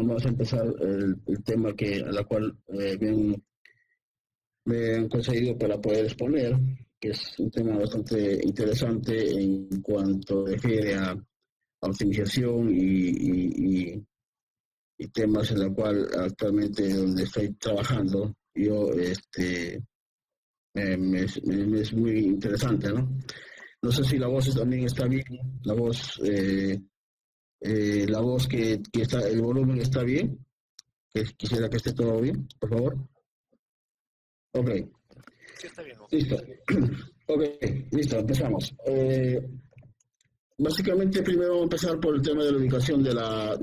vamos a empezar el tema a la cual me han conseguido para poder exponer, que es un tema bastante interesante en cuanto refiere a optimización y temas en la cual actualmente donde estoy trabajando, yo es muy interesante, ¿no? No sé si la voz también está bien, la voz que está, el volumen está bien, que quisiera que esté todo bien, por favor. Ok, Sí, está bien. listo. Ok, listo, empezamos. Básicamente primero vamos a empezar por el tema de la ubicación de la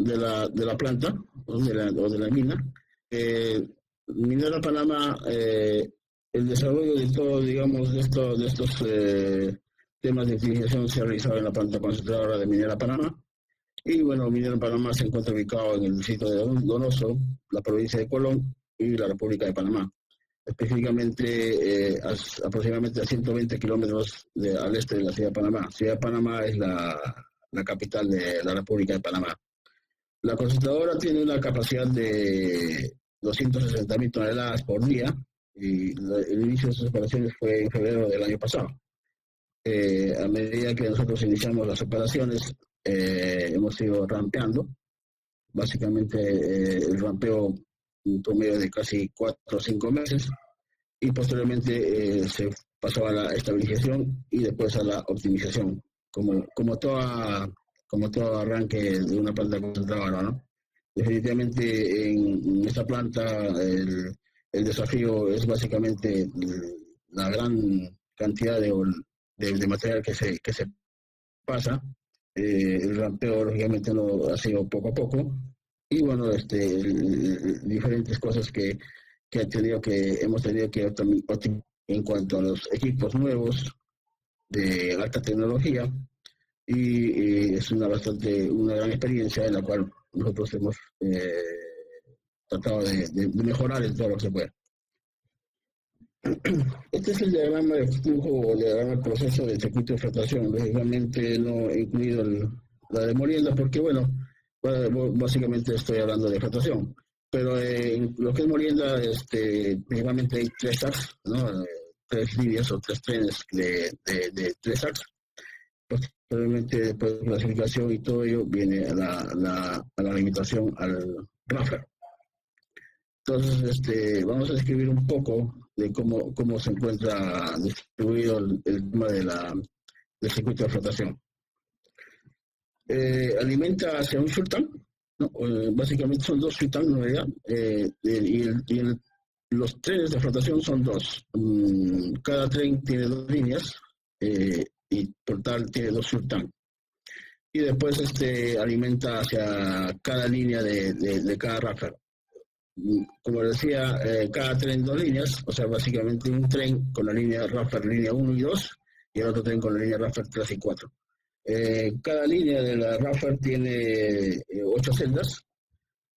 planta o de la mina. Minera Panamá, el desarrollo de todo, digamos, de estos temas de utilización se ha realizado en la planta concentradora de Minera Panamá. Y bueno, Minera Panamá se encuentra ubicado en el distrito de Donoso, la provincia de Colón y la República de Panamá. Específicamente aproximadamente a 120 kilómetros al este de la ciudad de Panamá. Ciudad de Panamá es la capital de la República de Panamá. La concentradora tiene una capacidad de 260.000 toneladas por día y el inicio de sus operaciones fue en febrero del año pasado. A medida que nosotros iniciamos las operaciones, hemos ido rampeando. Básicamente el rampeo un promedio de casi 4 o 5 meses y posteriormente se pasó a la estabilización y después a la optimización, como todo arranque de una planta concentradora, ¿no? Definitivamente en esta planta el desafío es básicamente la gran cantidad de material que se pasa. El rampeo lógicamente no ha sido poco a poco y bueno, diferentes cosas que hemos tenido que optimizar en cuanto a los equipos nuevos de alta tecnología y es una gran experiencia en la cual nosotros hemos tratado de mejorar en todo lo que se puede. Este es el diagrama de flujo o diagrama de proceso del circuito de flotación. Lógicamente no he incluido la de molienda porque, bueno, básicamente estoy hablando de flotación. Pero en lo que es molienda, principalmente hay 3 sacks, ¿no? 3 líneas o 3 trenes de 3 sacks. Posteriormente, después de clasificación y todo ello, viene a la limitación al raffer. Entonces, vamos a describir un poco de cómo se encuentra distribuido el tema del circuito de flotación. Alimenta hacia un sultán, ¿no? Básicamente son 2 sultán en realidad, los trenes de flotación son 2. Cada tren tiene 2 líneas y por tal tiene 2 sultán. Y después alimenta hacia cada línea de cada raffer. Como decía, cada tren 2 líneas, o sea, básicamente un tren con la línea raffer línea 1 y 2 y el otro tren con la línea raffer 3 y 4. Cada línea de la raffer tiene 8 celdas,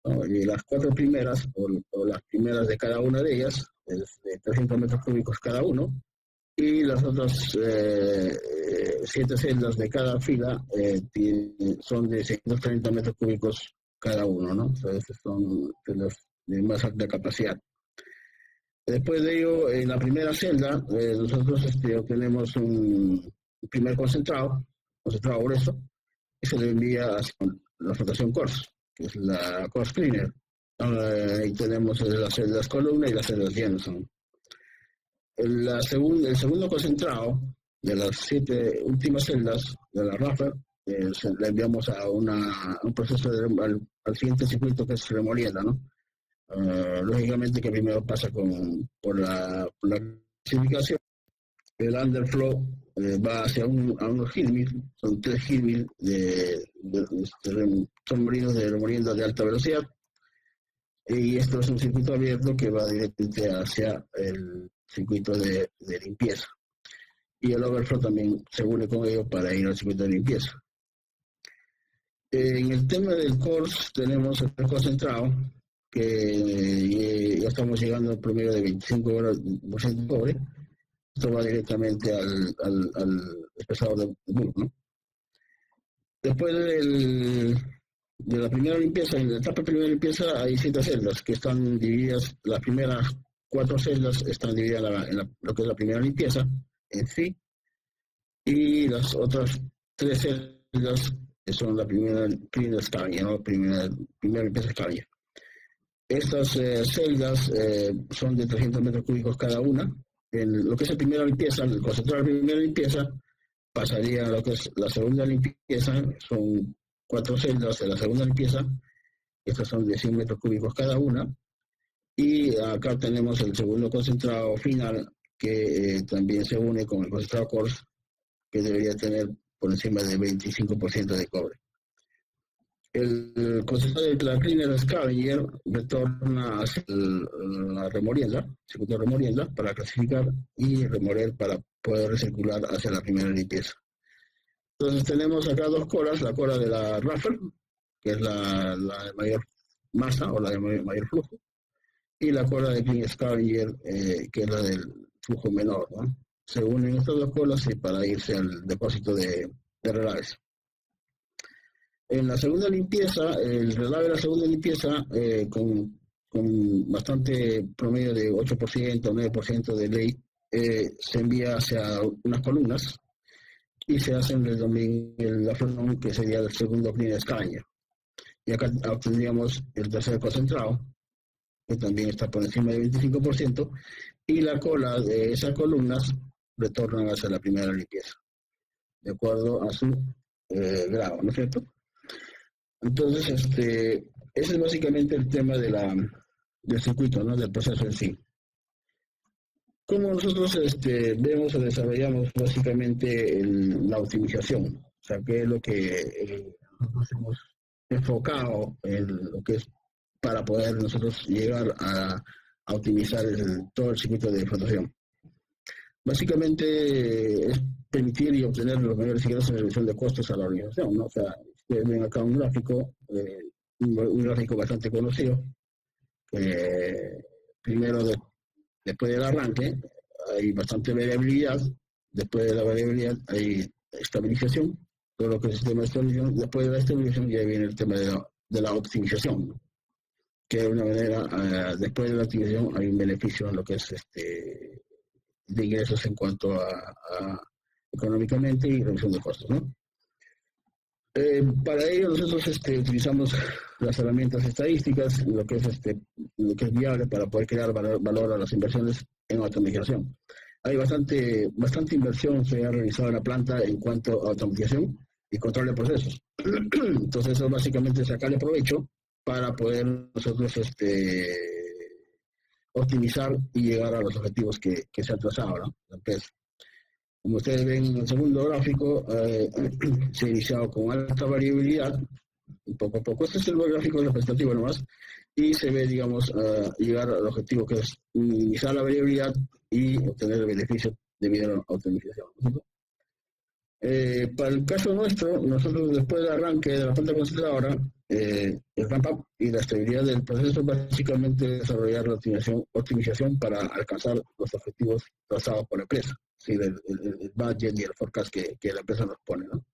¿no? Y las 4 primeras, o las primeras de cada una de ellas, es de 300 metros cúbicos cada uno, y las otras 7 celdas de cada fila son de 630 metros cúbicos cada uno, ¿no? Entonces son de más alta capacidad. Después de ello, en la primera celda, nosotros obtenemos un primer concentrado grueso, y se le envía hacia la flotación coarse, que es la coarse cleaner. Ahí tenemos las celdas columna y las celdas Jensen. El segundo concentrado de las 7 últimas celdas de la raffer, le enviamos a un proceso al siguiente circuito que es remolienda, ¿no? Lógicamente que primero pasa por la clasificación. El underflow va hacia unos gilmil, son 3 gilmil son molinos de remolienda de alta velocidad, y esto es un circuito abierto que va directamente hacia el circuito de limpieza, y el overflow también se une con ello para ir al circuito de limpieza. En el tema del course tenemos el concentrado, que ya estamos llegando al promedio de 25% de cobre. Esto va directamente al expresador de bulk, ¿no? Después De la primera limpieza, en la etapa de primera limpieza hay 7 celdas que están divididas, las primeras 4 celdas están divididas lo que es la primera limpieza en sí, y las otras 3 celdas que son la primera escabia, ¿no? Primera limpieza escabia. Estas celdas son de 300 metros cúbicos cada una. Lo que es la primera limpieza, el concentrado de la primera limpieza, pasaría a lo que es la segunda limpieza, son 4 celdas de la segunda limpieza, estas son de 100 metros cúbicos cada una, y acá tenemos el segundo concentrado final, que también se une con el concentrado coarse, que debería tener por encima del 25% de cobre. El concentrado de la cleaner scavenger retorna hacia la remolienda, segunda remolienda, para clasificar y remoler para poder recircular hacia la primera limpieza. Entonces tenemos acá 2 colas, la cola de la Raffer, que es la de mayor masa o la de mayor flujo, y la cola de Clean Scavenger, que es la del flujo menor, ¿no? Se unen estas 2 colas y para irse al depósito de relaves. En la segunda limpieza, el relave de la segunda limpieza, con bastante promedio de 8% o 9% de ley, se envía hacia unas columnas y se hacen también el aflorón, que sería el segundo Clean Scavenger. Y acá obtendríamos el tercer concentrado, que también está por encima del 25%, y la cola de esas columnas retornan hacia la primera limpieza, de acuerdo a su grado, ¿no es cierto? Entonces, ese es básicamente el tema del circuito, ¿no? Del proceso en sí. ¿Cómo nosotros vemos o desarrollamos básicamente la optimización? O sea, ¿qué es lo que nosotros hemos enfocado en lo que es para poder nosotros llegar a optimizar todo el circuito de flotación? Básicamente es permitir y obtener los mayores ingresos en reducción de costos a la organización, ¿no? O sea, ustedes ven acá un gráfico bastante conocido. Primero, después del arranque, hay bastante variabilidad. Después de la variabilidad, hay estabilización. Todo lo que es el sistema de estabilización. Después de la estabilización, ya viene el tema de la optimización, ¿no? Que de una manera, después de la optimización, hay un beneficio en lo que es de ingresos en cuanto a económicamente y reducción de costos, ¿no? Para ello nosotros utilizamos las herramientas estadísticas, lo que es viable para poder crear valor a las inversiones en automatización. Hay bastante inversión se ha realizado en la planta en cuanto a automatización y control de procesos. Entonces eso básicamente es sacarle provecho para poder nosotros optimizar y llegar a los objetivos que se han trazado, ¿no? La empresa. Como ustedes ven en el segundo gráfico, se ha iniciado con alta variabilidad, y poco a poco. Este es el gráfico representativo nomás, y se ve, digamos, llegar al objetivo que es minimizar la variabilidad y obtener el beneficio debido a la optimización, ¿no? Para el caso nuestro, nosotros después del arranque de la planta concentradora, el ramp-up y la estabilidad del proceso, básicamente desarrollar la optimización para alcanzar los objetivos trazados por la empresa. Sí, el budget y el forecast que la empresa nos pone, ¿no?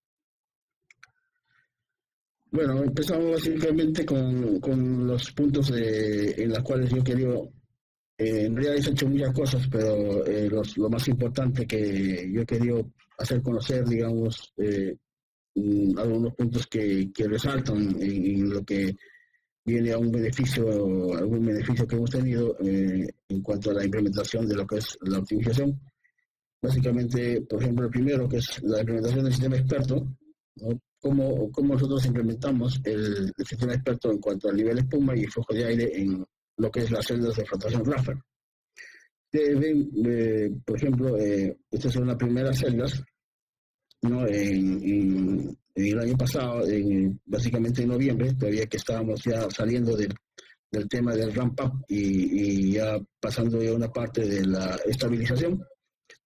Bueno, empezamos básicamente con los puntos en los cuales yo quería, en realidad he hecho muchas cosas, pero lo más importante que yo quería hacer conocer, digamos, algunos puntos que resaltan en lo que viene a algún beneficio que hemos tenido en cuanto a la implementación de lo que es la optimización. Básicamente, por ejemplo, el primero, que es la implementación del sistema experto, ¿no? Cómo nosotros implementamos el sistema experto en cuanto al nivel de espuma y flujo de aire en lo que es las celdas de flotación Raffer. Ustedes ven, por ejemplo, estas son las primeras celdas, ¿no? En el año pasado, básicamente en noviembre, todavía que estábamos ya saliendo del tema del ramp-up y ya pasando ya una parte de la estabilización.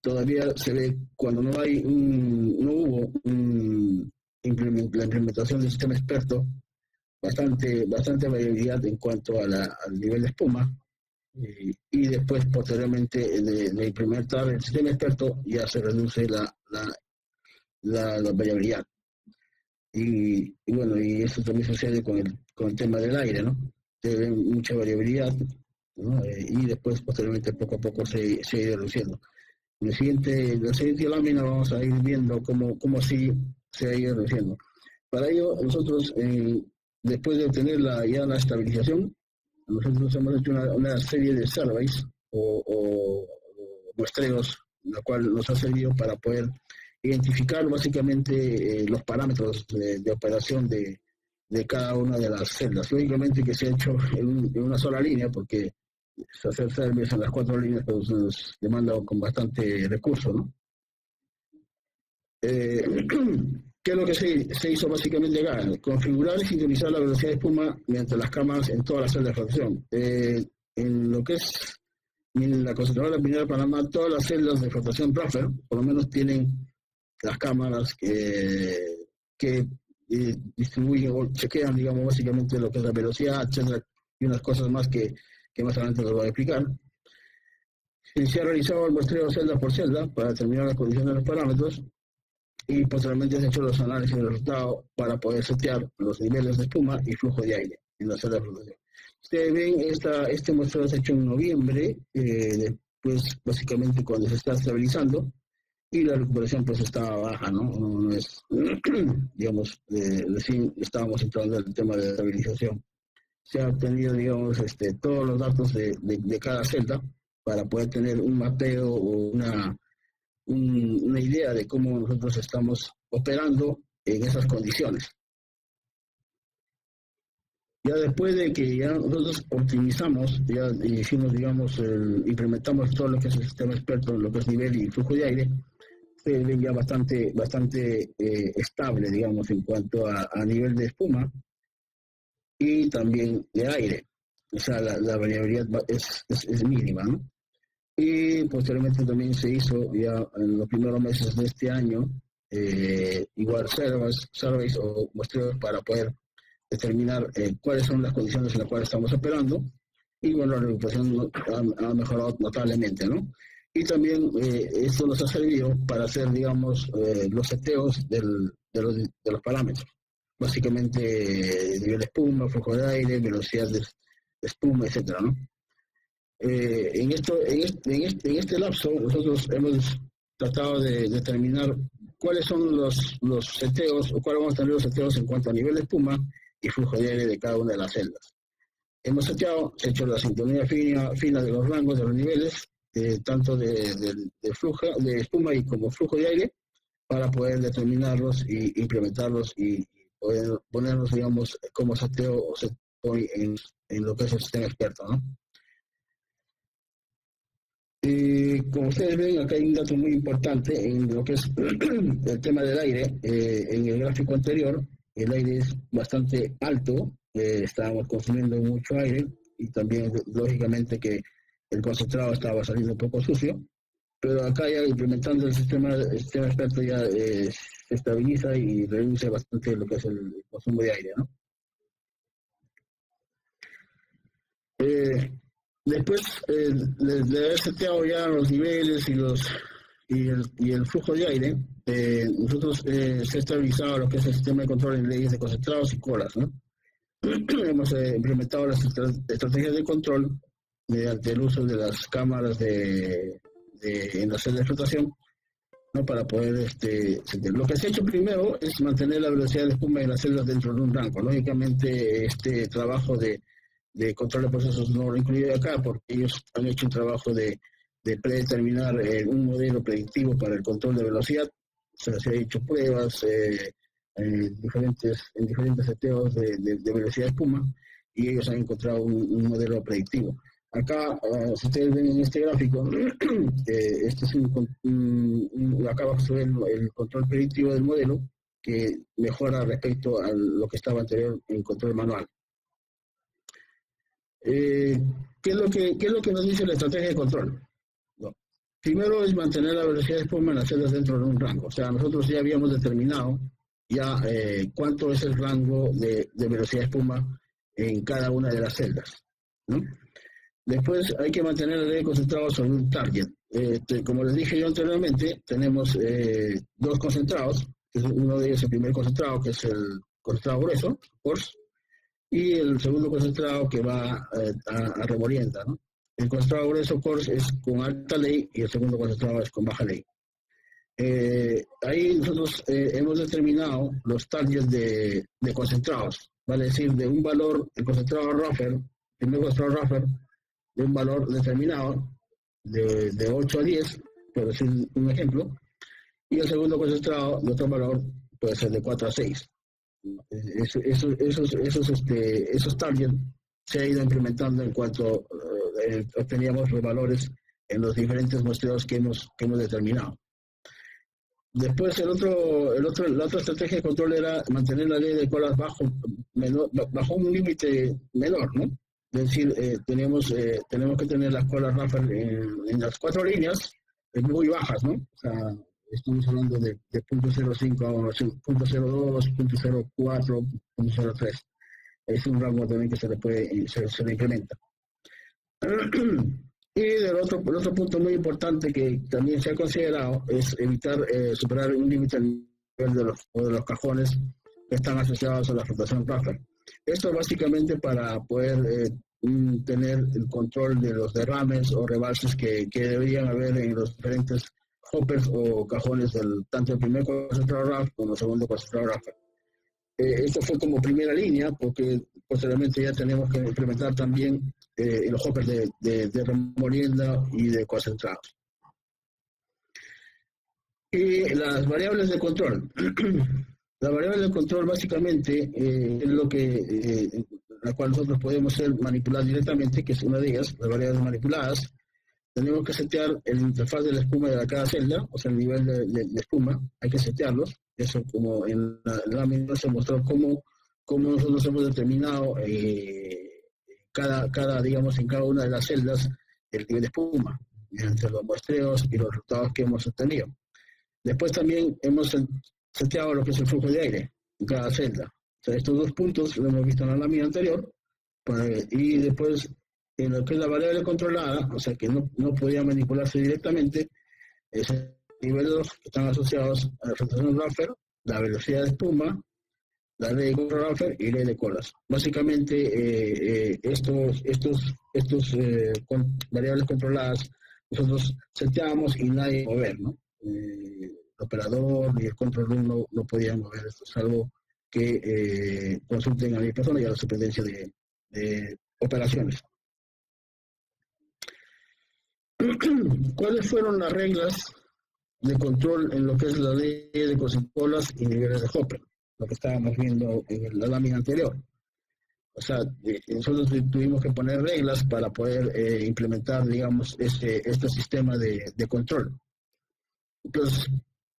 Todavía se ve cuando no hubo la implementación del sistema experto, bastante variabilidad en cuanto al nivel de espuma, y después posteriormente de implementar el sistema experto ya se reduce la variabilidad. Y bueno, y eso también sucede con el tema del aire, ¿no? Tiene mucha variabilidad, ¿no? Y después, posteriormente, poco a poco se ha ido reduciendo. En la siguiente lámina vamos a ir viendo cómo así se ha ido reduciendo. Para ello, nosotros, después de obtener ya la estabilización, nosotros hemos hecho una serie de surveys o muestreos, la cual nos ha servido para poder identificar básicamente los parámetros de operación de cada una de las celdas. Lógicamente que se ha hecho en una sola línea, porque hacer surveys en las 4 líneas pues, nos demanda con bastante recurso, ¿no? ¿Qué es lo que se hizo básicamente acá? Configurar y sintonizar la velocidad de espuma mediante las cámaras en todas las celdas de flotación. En lo que es en la concentradora minera de Panamá, todas las celdas de flotación Raffer, por lo menos tienen las cámaras que distribuyen o chequean, digamos, básicamente lo que es la velocidad, etcétera, y unas cosas más que más adelante les voy a explicar. Se ha realizado el muestreo celda por celda para determinar las condiciones de los parámetros y posteriormente se han hecho los análisis de resultados para poder setear los niveles de espuma y flujo de aire en la celda de flotación. Ustedes ven, este muestreo se ha hecho en noviembre, después básicamente cuando se está estabilizando, y la recuperación pues estaba baja, ¿no? No es, digamos, recién estábamos entrando en el tema de estabilización. Se ha obtenido, digamos, todos los datos de cada celda para poder tener un mapeo o una idea de cómo nosotros estamos operando en esas condiciones. Ya después de que ya nosotros optimizamos, ya hicimos, digamos, implementamos todo lo que es el sistema experto en lo que es nivel y flujo de aire, se ve ya bastante estable, digamos, en cuanto a nivel de espuma y también de aire. O sea, la variabilidad es mínima, ¿no? Y posteriormente también se hizo ya en los primeros meses de este año, igual surveys o muestreos para poder determinar cuáles son las condiciones en las cuales estamos operando. Y bueno, la recuperación ha mejorado notablemente, ¿no? Y también esto nos ha servido para hacer, digamos, los seteos de los parámetros. Básicamente, nivel de espuma, flujo de aire, velocidad de espuma, etcétera, ¿no? En este lapso, nosotros hemos tratado de determinar cuáles son los seteos, o cuáles vamos a tener los seteos en cuanto a nivel de espuma y flujo de aire de cada una de las celdas. Hemos se ha hecho la sintonía fina de los rangos de los niveles, tanto de espuma y como flujo de aire, para poder determinarlos y implementarlos y poder ponerlos, digamos, como seteo o setpoint en lo que es el sistema experto, ¿no? Como ustedes ven, acá hay un dato muy importante en lo que es el tema del aire. En el gráfico anterior, el aire es bastante alto, estábamos consumiendo mucho aire y también, lógicamente, que el concentrado estaba saliendo un poco sucio, pero acá ya implementando el sistema experto ya se estabiliza y reduce bastante lo que es el consumo de aire, ¿no? Después de haber seteado ya los niveles y el flujo de aire, nosotros se ha estabilizado lo que es el sistema de control en leyes de concentrados y colas, ¿no? Hemos implementado las estrategias de control mediante el uso de las cámaras en la celda de flotación, ¿no? Para poder lo que se ha hecho primero es mantener la velocidad de espuma de las celdas dentro de un rango. Lógicamente, este trabajo de control de procesos no lo he incluido acá porque ellos han hecho un trabajo de predeterminar un modelo predictivo para el control de velocidad. O sea, se han hecho pruebas en diferentes seteos de velocidad de espuma y ellos han encontrado un modelo predictivo. Acá, si ustedes ven en este gráfico, este es acá abajo el control predictivo del modelo que mejora respecto a lo que estaba anterior en control manual. ¿Qué es lo que nos dice la estrategia de control? No. Primero es mantener la velocidad de espuma en las celdas dentro de un rango. O sea, nosotros ya habíamos determinado cuánto es el rango de velocidad de espuma en cada una de las celdas, ¿no? Después hay que mantener el aire concentrado sobre un target. Como les dije yo anteriormente, tenemos dos concentrados, que es uno de ellos el primer concentrado, que es el concentrado grueso, coarse, y el segundo concentrado que va a remolienda, ¿no? El concentrado grueso coarse es con alta ley y el segundo concentrado es con baja ley. Ahí nosotros hemos determinado los targets de concentrados, vale decir, de un valor, el concentrado Raffer, el primer concentrado Raffer, de un valor determinado, de 8 a 10, por decir un ejemplo, y el segundo concentrado de otro valor puede ser de 4 a 6. Esos targets se ha ido implementando en cuanto obteníamos los valores en los diferentes muestreos que hemos determinado. Después la otra estrategia de control era mantener la ley de colas bajo un límite menor, ¿no? Es decir, tenemos que tener las colas Raffer en las 4 líneas muy bajas, ¿no? O sea, estamos hablando de 0.05 a 0.02, 0.04, 0.03. Es un rango también que se le implementa. Y el otro punto muy importante que también se ha considerado es evitar superar un límite al nivel de los cajones que están asociados a la flotación Raffer. Esto básicamente para poder tener el control de los derrames o rebalses que deberían haber en los diferentes hoppers o cajones tanto el primer concentrado Raffer como el segundo concentrado Raffer. Esto fue como primera línea, porque posteriormente ya tenemos que implementar también los hoppers de remolienda y de concentrados. Y las variables de control. La variable de control básicamente es lo que la cual nosotros podemos manipular directamente, que es una de ellas, las variables manipuladas. Tenemos que setear el interfaz de la espuma de cada celda, o sea, el nivel de espuma, hay que setearlos. Eso, como en la lámina se mostró cómo nosotros hemos determinado digamos, en cada una de las celdas el nivel de espuma, entre los muestreos y los resultados que hemos obtenido. Después también hemos seteado lo que es el flujo de aire en cada celda. O sea, estos dos puntos lo hemos visto en la lámina anterior, y después en lo que es la variable controlada, o sea que no podía manipularse directamente, es el nivel de los que están asociados a la flotación Raffer, la velocidad de espuma, la ley de control Raffer y ley de colas. Básicamente estos variables controladas nosotros seteamos y nadie puede mover, ¿no? El operador ni el control room no podían mover esto, salvo que consulten a mi persona y a la superintendencia de operaciones. ¿Cuáles fueron las reglas de control en lo que es la ley de colas y niveles de hopper? Lo que estábamos viendo en la lámina anterior. O sea, nosotros tuvimos que poner reglas para poder implementar, digamos, este sistema de control. Entonces,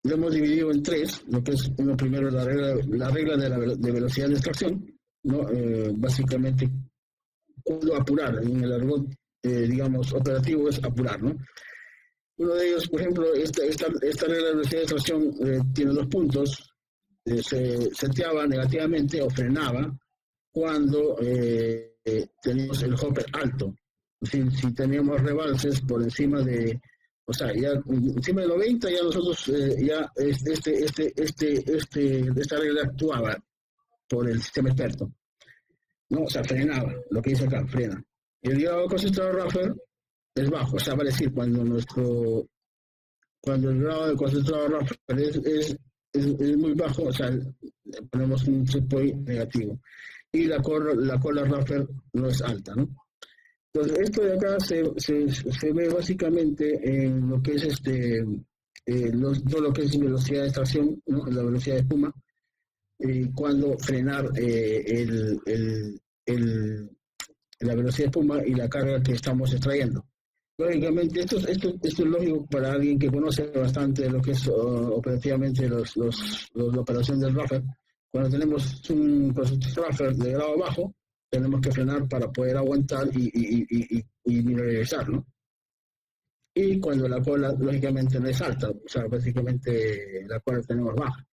lo hemos dividido en 3, lo que es uno primero la regla de velocidad de extracción, ¿no? Básicamente, cuando apurar, en el argot, digamos, operativo es apurar, ¿no? Uno de ellos, por ejemplo, esta regla de velocidad de extracción tiene 2 puntos. Se seteaba negativamente o frenaba cuando teníamos el hopper alto. Si teníamos rebalses por encima de, o sea, ya encima de 90, ya nosotros ya esta regla actuaba por el sistema experto, ¿no? O sea, frenaba, lo que dice acá, frena. Y el grado concentrado Raffer es bajo, o sea, va a decir cuando el grado de concentrado Raffer es muy bajo, o sea, ponemos un set point negativo. Y la cola Raffer no es alta, ¿no? Entonces, esto de acá se ve básicamente en lo que es todo lo que es velocidad de extracción, ¿no? La velocidad de espuma, cuando frenar la velocidad de espuma y la carga que estamos extrayendo. Lógicamente, esto es lógico para alguien que conoce bastante lo que es operativamente la operación del Raffer. Cuando tenemos un Raffer de grado bajo, tenemos que frenar para poder aguantar y regresar, ¿no? Y cuando la cola, lógicamente, no es alta, o sea, básicamente la cola tenemos baja.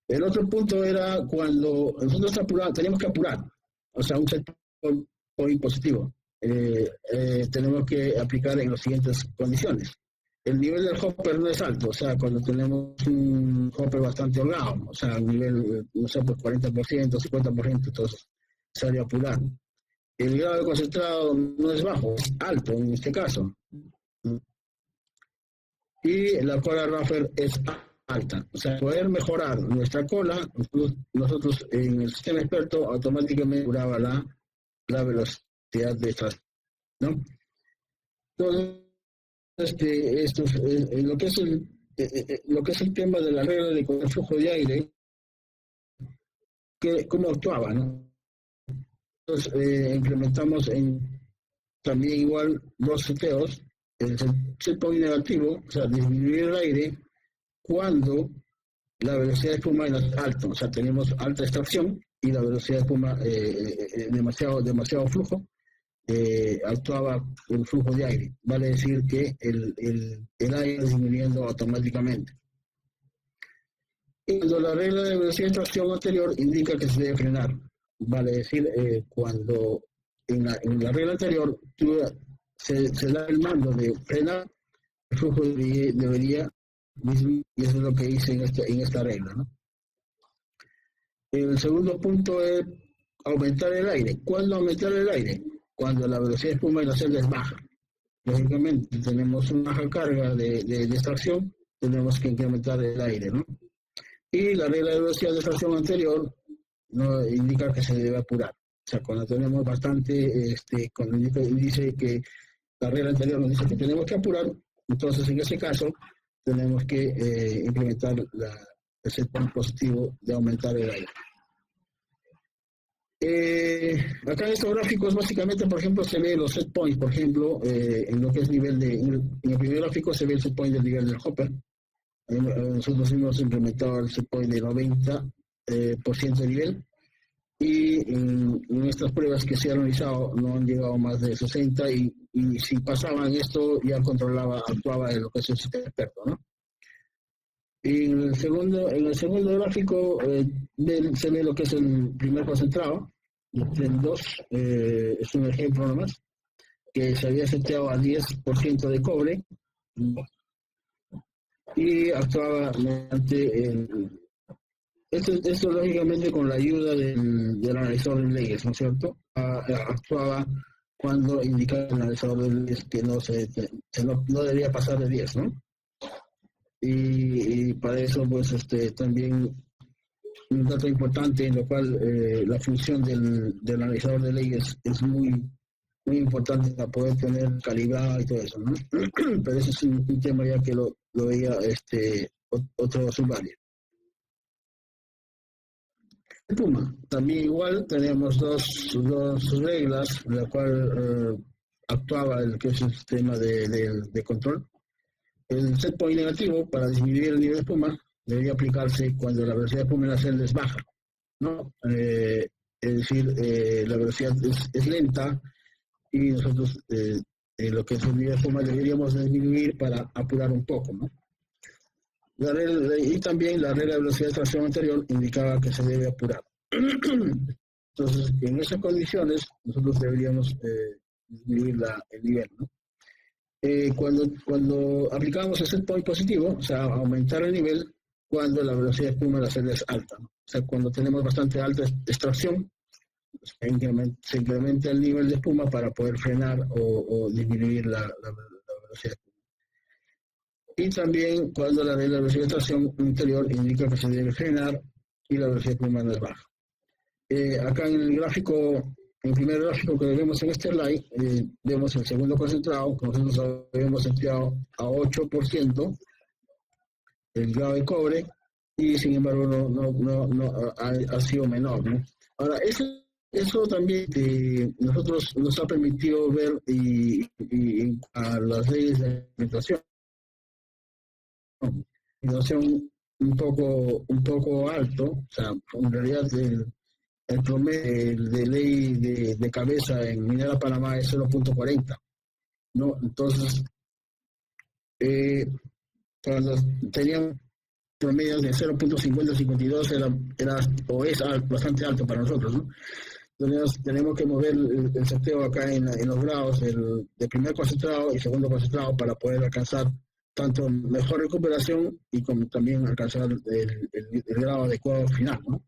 El otro punto era cuando nosotros teníamos que apurar, o sea, un set point positivo. Tenemos que aplicar en las siguientes condiciones. el nivel del hopper no es alto, o sea, cuando tenemos un hopper bastante holgado, o sea, un nivel, no sé, pues 40%, 50%, entonces sale apurar. El grado de concentrado no es bajo, es alto en este caso. Y la cola Raffer es alta. O sea, poder mejorar nuestra cola, nosotros en el sistema experto automáticamente mejoraba la velocidad de estas, ¿no? Entonces, lo que es el tema de la regla de con el flujo de aire, cómo actuaba, ¿no? Entonces, implementamos también igual dos seteos, el set point negativo, o sea, disminuir el aire cuando la velocidad de espuma es alta, o sea, tenemos alta extracción y la velocidad de espuma demasiado flujo, actuaba el flujo de aire, vale decir que el aire disminuyendo automáticamente. Y cuando la regla de velocidad de extracción anterior indica que se debe frenar, vale decir, cuando en la regla anterior se da el mando de frenar, el flujo debería disminuir, y eso es lo que hice en esta regla, ¿no? El segundo punto es aumentar el aire. ¿Cuándo aumentar el aire? Cuando la velocidad de espuma en la celda es baja. Lógicamente, tenemos una baja carga de extracción, tenemos que incrementar el aire, ¿no? Y la regla de velocidad de extracción anterior no indica que se debe apurar. O sea, cuando tenemos bastante, cuando dice que la regla anterior nos dice que tenemos que apurar, entonces en ese caso tenemos que implementar el set point positivo de aumentar el aire. Acá en estos gráficos básicamente, por ejemplo, se ve los set points, por ejemplo, en lo que es nivel en el primer gráfico se ve el set point del nivel del hopper. Nosotros hemos implementado el set point de 90% de nivel, y en estas pruebas que se han realizado no han llegado más de 60, y si pasaban esto ya actuaba en lo que es el sistema experto, ¿no? Y en el segundo gráfico se ve lo que es el primer concentrado, el tren 2, es un ejemplo nomás, que se había seteado a 10% de cobre y actuaba mediante esto lógicamente con la ayuda del analizador de leyes, ¿no es cierto? Actuaba cuando indicaba el analizador de leyes que no debía pasar de 10, ¿no? Y para eso, pues, también un dato importante en lo cual la función del analizador de leyes es muy, muy importante para poder tener calidad y todo eso, ¿no? Pero ese es un tema ya que lo veía otro subario. Puma, también igual tenemos dos reglas, en la cual actuaba el que es el sistema de control. El set point negativo, para disminuir el nivel de espuma, debería aplicarse cuando la velocidad de espuma en la celda es baja, ¿no? Es decir, la velocidad es lenta y nosotros en lo que es el nivel de espuma deberíamos disminuir para apurar un poco, ¿no? Y también la regla de velocidad de extracción anterior indicaba que se debe apurar. Entonces, en esas condiciones, nosotros deberíamos disminuir el nivel, ¿no? Cuando aplicamos el set point positivo, o sea, aumentar el nivel cuando la velocidad de espuma de la celda es alta, ¿no? O sea, cuando tenemos bastante alta extracción, se incrementa el nivel de espuma para poder frenar o disminuir la velocidad de espuma. Y también cuando la regla de velocidad de extracción interior indica que se debe frenar y la velocidad de espuma no es baja. Acá en el gráfico, en el primer gráfico que vemos en este slide, vemos el segundo concentrado, que nosotros habíamos seteado a 8% el grado de cobre, y sin embargo no ha sido menor, ¿no? Ahora, eso también nosotros nos ha permitido ver y a las leyes de inflación un poco alto, o sea, en realidad el promedio de ley de cabeza en Minera Panamá es 0.40, ¿no? Entonces, cuando tenían promedios de 0.50-52 es bastante alto para nosotros, ¿no? Entonces, tenemos que mover el seteo acá en los grados del primer concentrado y segundo concentrado para poder alcanzar tanto mejor recuperación y como también alcanzar el grado adecuado final, ¿no?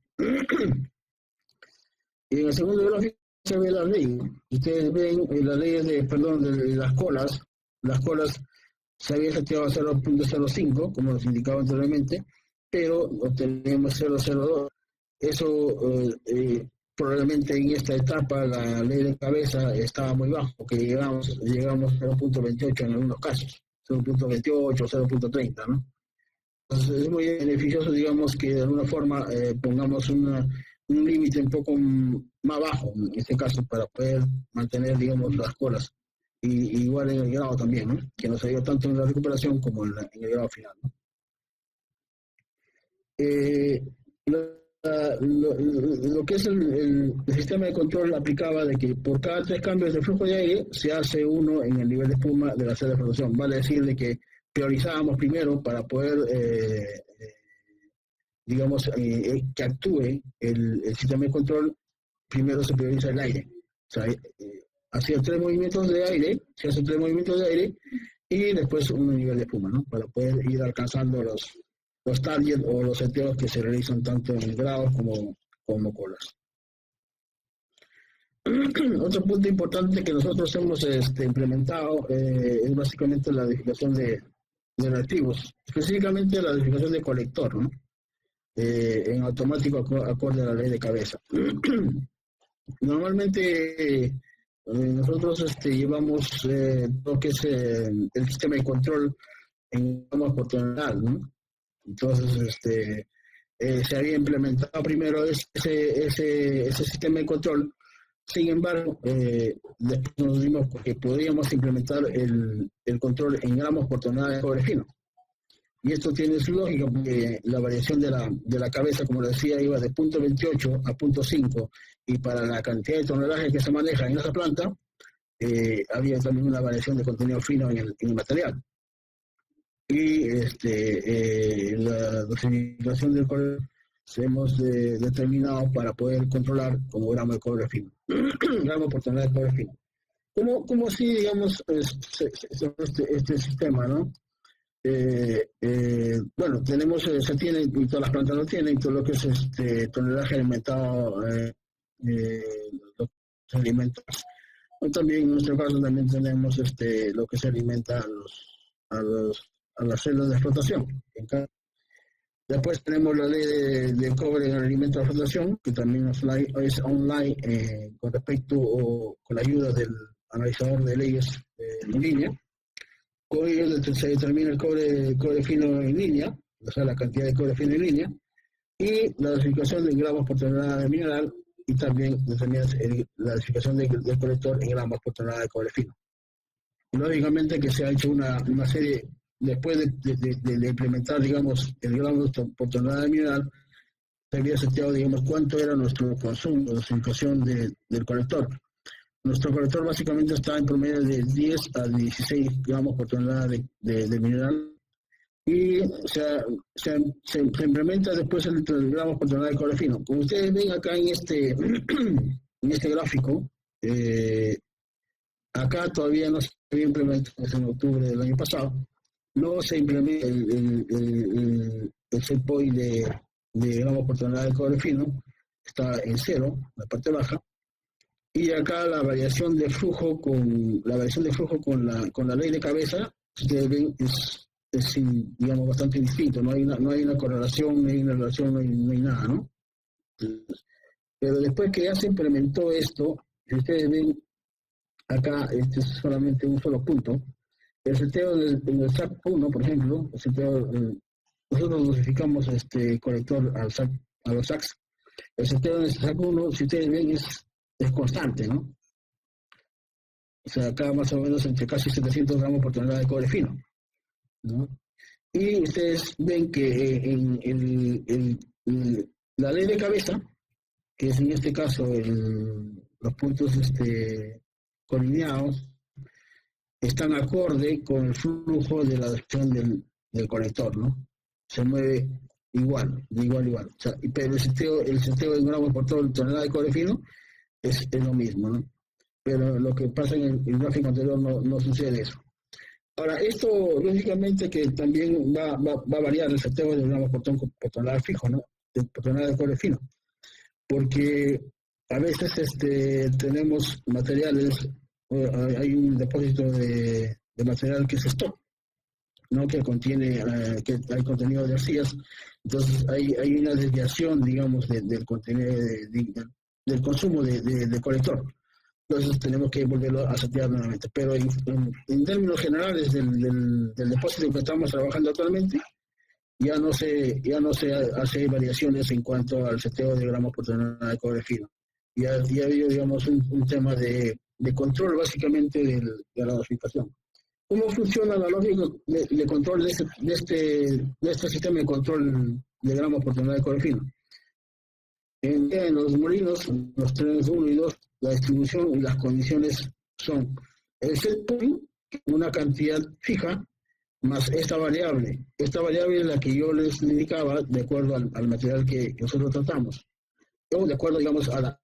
Y en el segundo gráfico se ve la ley. Ustedes ven las leyes de las colas se había seteado a 0.05, como les indicaba anteriormente, pero obtenemos 0.02. Eso probablemente en esta etapa la ley de cabeza estaba muy bajo, porque llegamos a 0.28 en algunos casos, 0.28, 0.30, ¿no? Entonces es muy beneficioso, digamos, que de alguna forma pongamos un límite un poco más bajo, en este caso, para poder mantener, digamos, las colas. Y igual en el grado también, ¿no? Que nos ayuda tanto en la recuperación como en el grado final, ¿no? Lo que es el sistema de control aplicaba de que por cada 3 cambios de flujo de aire se hace uno en el nivel de espuma de la celda de flotación. Vale decir de que priorizábamos primero para poder, digamos, que actúe el sistema de control. Primero se prioriza el aire. O sea, hacía 3 movimientos de aire, se hacen 3 movimientos de aire y después un nivel de espuma, ¿no? Para poder ir alcanzando los targets o los seteos que se realizan tanto en grados como colas. Otro punto importante que nosotros hemos implementado es básicamente la edificación de reactivos, específicamente la edificación de colector, ¿no? En automático acorde a la ley de cabeza. Normalmente nosotros llevamos lo que es el sistema de control en gramos por tonelada, ¿no? Entonces, se había implementado primero ese sistema de control. Sin embargo, después nos dimos que podríamos implementar el control en gramos por tonelada de cobre fino. Y esto tiene su lógica porque la variación de la cabeza, como decía, iba de 0.28 a 0.5, y para la cantidad de tonelaje que se maneja en esa planta, había también una variación de contenido fino en el material. Y la dosificación del cobre se hemos determinado para poder controlar como gramo de cobre fino, gramo por tonelada de cobre fino. ¿Cómo así, digamos, este sistema, ¿no? Bueno, se tiene, y todas las plantas lo tienen, todo lo que es tonelaje alimentado, los alimentos. También en nuestro caso también tenemos lo que se alimenta a las celdas de explotación. Después tenemos la ley de cobre en el alimento de explotación, que también es online con respecto o con la ayuda del analizador de leyes en línea. Con ello se determina el cobre fino en línea, o sea, la cantidad de cobre fino en línea, y la dosificación de gramos por tonelada de mineral, y también determina la dosificación del colector en gramos por tonelada de cobre fino. Lógicamente que se ha hecho una serie, después de implementar, digamos, el gramo por tonelada de mineral, se había seteado, digamos, cuánto era nuestro consumo de dosificación del colector. Nuestro colector básicamente está en promedio de 10 a 16 gramos por tonelada de mineral, y se implementa después el gramos por tonelada de cobre fino. Como ustedes ven acá en este gráfico, acá todavía no se había implementado, en octubre del año pasado, no se implementa el set point de gramos por tonelada de cobre fino, está en 0, la parte baja. Y acá la variación de flujo con la ley de cabeza, ustedes ven, es digamos, bastante distinto. No hay una correlación, no hay una relación, no hay nada, ¿no? Pero después que ya se implementó esto, si ustedes ven acá, este es solamente un solo punto. El seteo en el SAC 1, por ejemplo, nosotros dosificamos colector a los SACs. El seteo en el SAC 1, si ustedes ven, es constante, ¿no? O sea, acá más o menos entre casi 700 gramos por tonelada de cobre fino, ¿no? Y ustedes ven que en la ley de cabeza, que es en este caso los puntos colineados, están acorde con el flujo de la dosificación del conector, ¿no? Se mueve igual. O sea, pero el seteo en gramos por tonelada de cobre fino es lo mismo, ¿no? Pero lo que pasa en el gráfico anterior no sucede eso. Ahora, esto lógicamente que también va a variar el seteo del gramo por tonelada fijo, ¿no? Por tonelada de cobre fino, porque a veces tenemos materiales, hay un depósito de material que es stock, ¿no? Que contiene, que hay contenido de arcillas, entonces hay una desviación, digamos, del contenido del consumo de colector. Entonces tenemos que volverlo a setear nuevamente. Pero en términos generales del depósito que estamos trabajando actualmente, ya no se hace variaciones en cuanto al seteo de gramos por tonelada de cobre fino. Ya ha habido, digamos, un tema de control básicamente de la dosificación. ¿Cómo funciona la lógica de control de este sistema de control de gramos por tonelada de cobre fino? En los molinos, los trenes 1 y 2, la distribución y las condiciones son el set point, una cantidad fija, más esta variable. Esta variable es la que yo les indicaba de acuerdo al material que nosotros tratamos. O de acuerdo, digamos, a la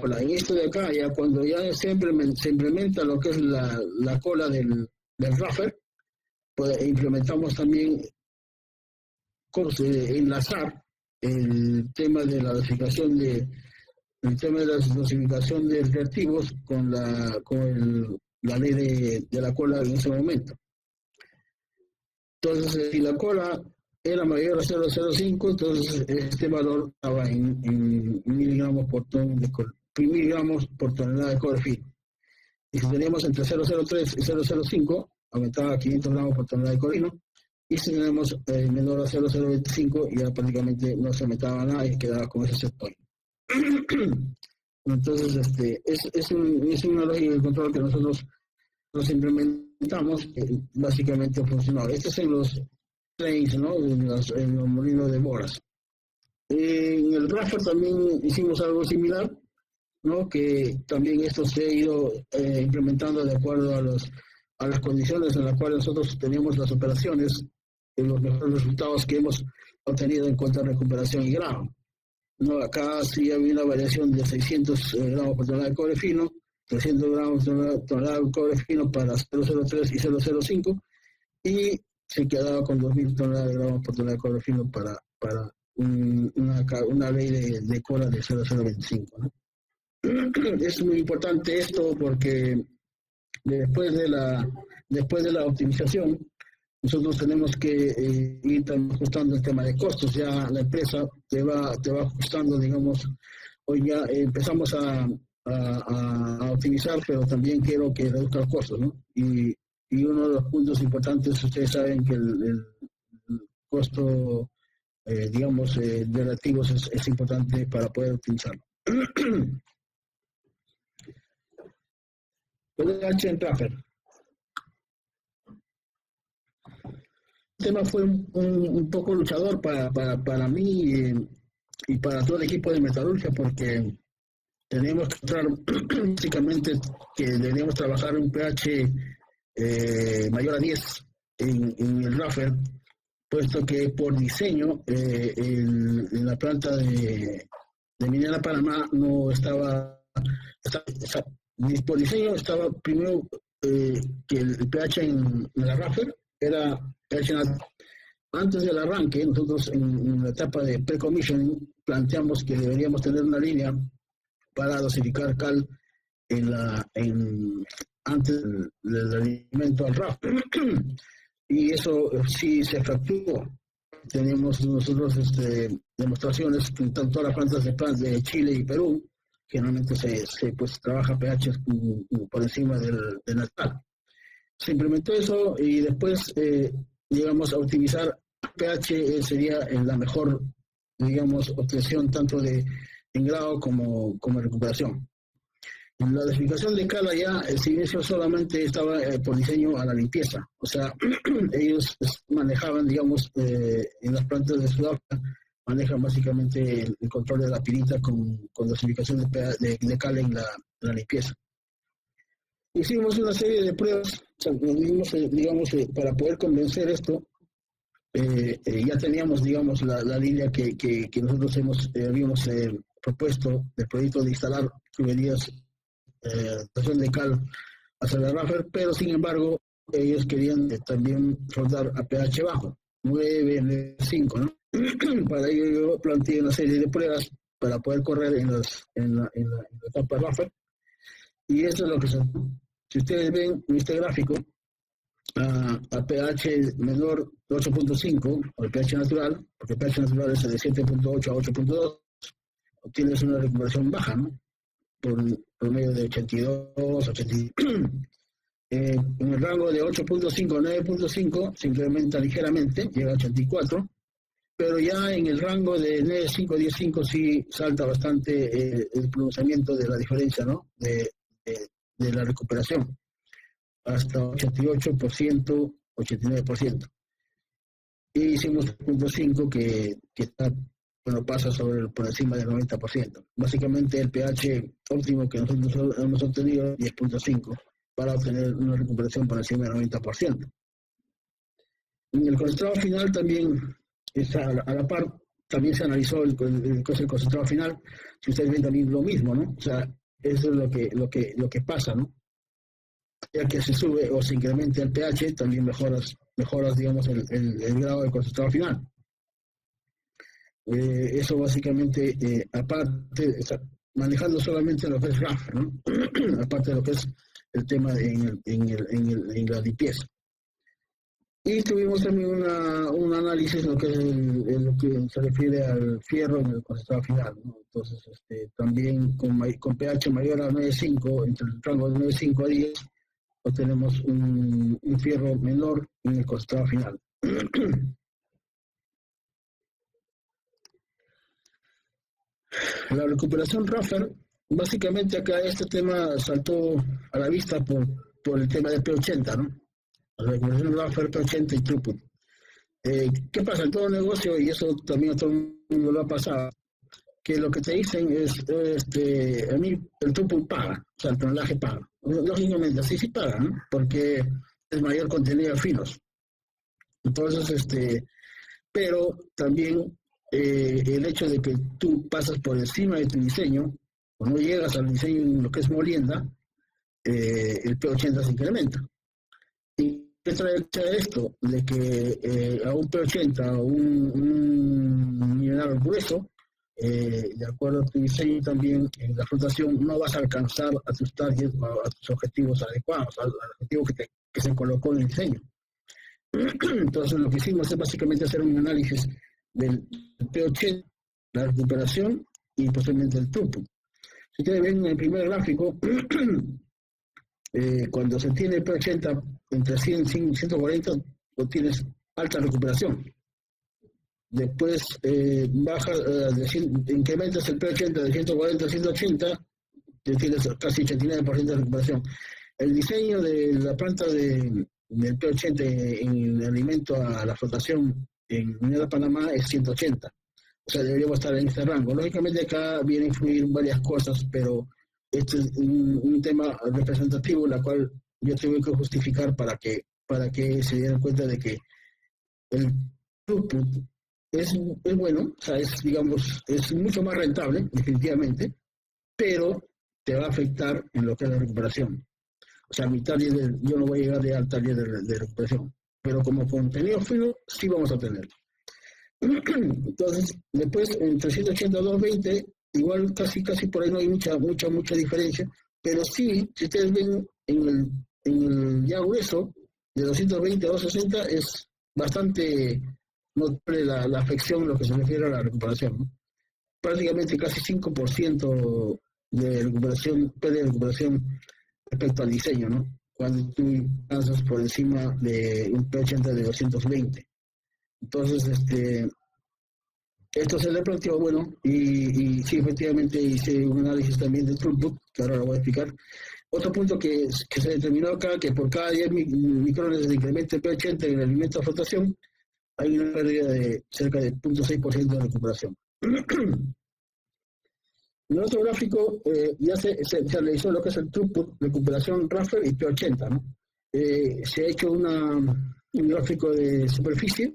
cola. En esto de acá, ya cuando ya se implementa lo que es la cola del raffer, pues implementamos también enlazar el tema de la dosificación de reactivos con la ley de la cola en ese momento. Entonces, si la cola era mayor a 0,05, entonces este valor estaba en miligramos por tonelada de cobre fino. Y si teníamos entre 0,03 y 0,05, aumentaba a 500 gramos por tonelada de cobre fino. Y si tenemos menor a 0,025, ya prácticamente no se aumentaba nada y quedaba con ese set point. Entonces, es una lógica de control que nosotros nos implementamos, básicamente funcionó. Esto es en los trains, ¿no? En los molinos de boras. En el raffer también hicimos algo similar, ¿no? Que también esto se ha ido implementando de acuerdo a las condiciones en las cuales nosotros teníamos las operaciones, y los mejores resultados que hemos obtenido en cuanto a recuperación y grado. ¿No? Acá sí había una variación de 600 gramos por tonelada de cobre fino, 300 gramos por tonelada de cobre fino para 0,03 y 0,05, y se quedaba con 2.000 toneladas de gramos por tonelada de cobre fino para una ley de cola de 0,025, ¿no? Es muy importante esto porque después de la optimización, nosotros tenemos que ir ajustando el tema de costos. Ya la empresa te va ajustando, digamos, hoy ya empezamos a optimizar, pero también quiero que reduzca los costos, ¿no? Y uno de los puntos importantes, ustedes saben que el costo, digamos, de reactivos es importante para poder optimizarlo. PDH en Raffer. El tema fue un poco luchador para mí y para todo el equipo de metalurgia, porque teníamos que entrar básicamente que deberíamos trabajar un pH mayor a 10 en el Raffer, puesto que por diseño en la planta de Minera Panamá no estaba por diseño estaba primero que el pH en la Raffer era pH alto. Antes del arranque, nosotros en la etapa de pre-commissioning planteamos que deberíamos tener una línea para dosificar cal antes del alimento al Raffer. Y eso sí se fracturó. Tenemos nosotros demostraciones en todas las plantas de Chile y Perú, que normalmente se trabaja pH por encima del natal. Se implementó eso y después llegamos a optimizar pH, sería la mejor, digamos, obtención tanto en grado como en recuperación. En la dosificación de cal ya el silencio solamente estaba por diseño a la limpieza, o sea, ellos manejaban, digamos, en las plantas de Sudáfrica, manejan básicamente el control de la pirita con dosificación de cal en la limpieza. Hicimos una serie de pruebas, digamos, para poder convencer esto. Ya teníamos, digamos, la línea que nosotros habíamos propuesto del proyecto de instalar tuberías de cal hacia la Raffer, pero sin embargo ellos querían también soldar a pH bajo, 9,5, ¿no? Para ello yo planteé una serie de pruebas para poder correr en la etapa Raffer, y eso es lo que son. Si ustedes ven en este gráfico, a pH menor de 8,5, o el pH natural, porque el pH natural es de 7,8 a 8,2, obtienes una recuperación baja, ¿no? Por promedio de 82, 82. En el rango de 8,5 a 9,5 se incrementa ligeramente, llega a 84, pero ya en el rango de 9,5 a 10,5 sí salta bastante el pronunciamiento de la diferencia, ¿no? De la recuperación, hasta 88%, 89%. Y hicimos 0,5 que está, bueno, pasa por encima del 90%. Básicamente el pH óptimo que nosotros hemos obtenido es 10,5 para obtener una recuperación por encima del 90%. En el concentrado final también, a la par, también se analizó el concentrado final. Si ustedes ven también lo mismo, ¿no? O sea, eso es lo que pasa, ¿no? Ya que se sube o se incrementa el pH, también mejoras digamos, el grado de concentrado final. Eso básicamente, aparte, manejando solamente lo que es RAF, ¿no? Aparte de lo que es el tema en la limpieza. Y tuvimos también un análisis lo que es lo que se refiere al fierro en el concentrado final, ¿no? Entonces, también con pH mayor a 9,5, entre el rango de 9,5 a 10, obtenemos un fierro menor en el concentrado final. La recuperación Raffer, básicamente acá este tema saltó a la vista por el tema de P80, ¿no? La recuperación Raffer, P80 y throughput. ¿Qué pasa? En todo negocio, y eso también a todo el mundo lo ha pasado, que lo que te dicen es, a mí el throughput paga, o sea, el tonelaje paga. Lógicamente, sí paga, ¿no? Porque es mayor contenido de finos. Entonces, pero también el hecho de que tú pasas por encima de tu diseño, o no llegas al diseño en lo que es molienda, el P80 se incrementa. ¿Y qué trae esto? De que a un P80 o un mineral grueso, de acuerdo a tu diseño también, en la flotación no vas a alcanzar a tus targets, a tus objetivos adecuados, al objetivo que se colocó en el diseño. Entonces lo que hicimos es básicamente hacer un análisis del P80, la recuperación y posiblemente el throughput. Si ustedes ven en el primer gráfico, cuando se tiene el P80 entre 100 y 140, obtienes alta recuperación. Después incrementas el P80 de 140 a 180, tienes casi 89% de recuperación. El diseño de la planta del P80 en alimento a la flotación en Minera Panamá es 180. O sea, deberíamos estar en este rango. Lógicamente acá vienen a influir varias cosas, pero este es un tema representativo, la cual yo tuve que justificar para que se dieran cuenta de que el throughput es bueno, o sea, es mucho más rentable, definitivamente, pero te va a afectar en lo que es la recuperación. O sea, yo no voy a llegar al target de recuperación, pero como contenido fino sí vamos a tener. Entonces, después entre 180 a 220, igual casi por ahí no hay mucha diferencia, pero sí, si ustedes ven en el ya grueso, de 220 a 260 es bastante notable la afección en lo que se refiere a la recuperación, ¿no? Prácticamente casi 5% de recuperación, pérdida de recuperación respecto al diseño, ¿no? Cuando tú lanzas por encima de un P80 de 220. Entonces, esto se le planteó, bueno, y sí, efectivamente hice un análisis también del throughput, que ahora lo voy a explicar. Otro punto que se determinó acá, que por cada 10 micrones de incremento de P80 en el alimento de flotación, hay una pérdida de cerca de 0,6% de recuperación. En el otro gráfico ya se analizó lo que es el throughput, recuperación Raffer y P80, ¿no? Se ha hecho un gráfico de superficie,